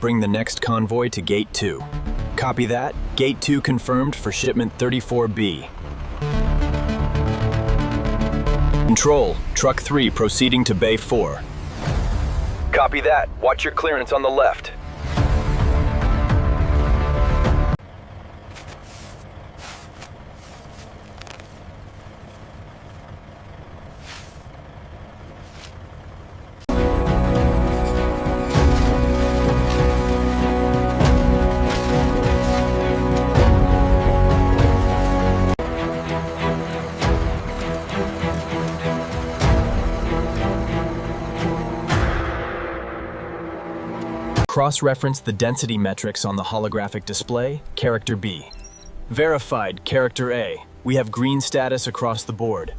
Bring the next convoy to Gate 2. Copy that. Gate 2 confirmed for shipment 34B. Control, Truck 3 proceeding to Bay 4. Copy that. Watch your clearance on the left. Cross-reference the density metrics on the holographic display, character B. Verified, character A. We have green status across the board.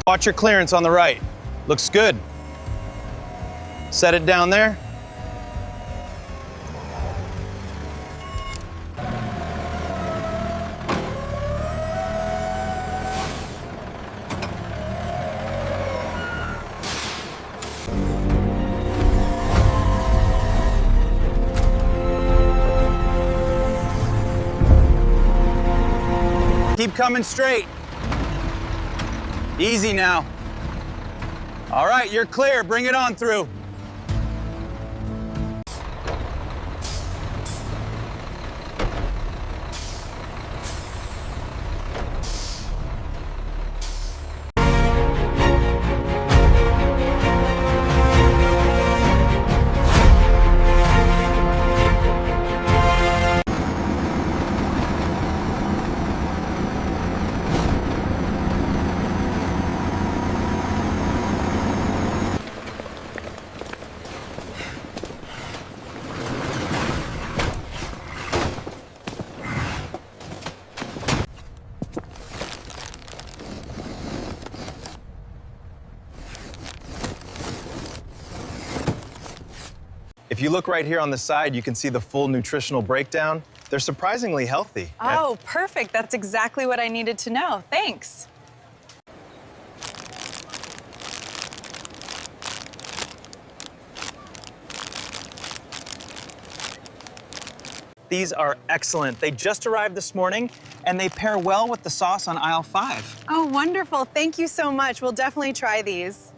Watch your clearance on the right. Looks good. Set it down there. Keep coming straight. Easy now. All right, you're clear. Bring it on through. If you look right here on the side, you can see the full nutritional breakdown. They're surprisingly healthy. Oh, perfect. That's exactly what I needed to know. Thanks. These are excellent. They just arrived this morning, and they pair well with the sauce on aisle 5. Oh, wonderful. Thank you so much. We'll definitely try these.